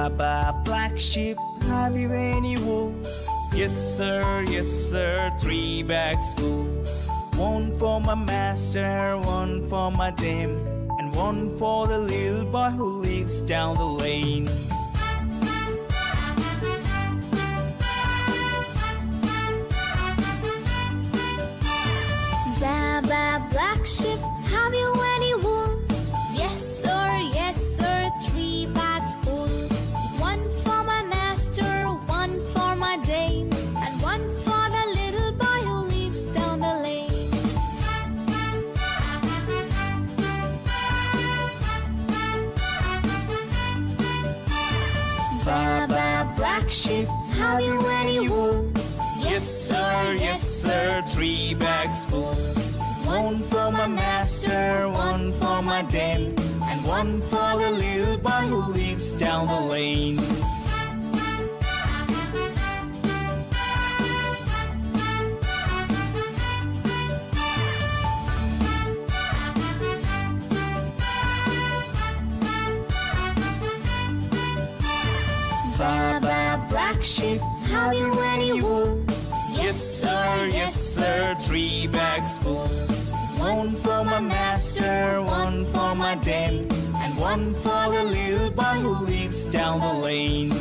Baba, black sheep, have you any wool? Yes sir, 3 bags full. One for my master, one for my dame, and one for the little boy who lives down the lane. Baba, black sheep, have you any wool? Yes sir, 3 bags full. One for my master, one for my dame, and one for the little boy who lives down the lane. Baba, black sheep, have you any wool? Yes sir, 3 bags full. One for my master, one for my dame, and one for the little boy who lives down the lane. Baba, black sheep, have you any wool? Yes sir, 3 bags full. One for my master, one for my dame, and one for the little boy who lives down the lane.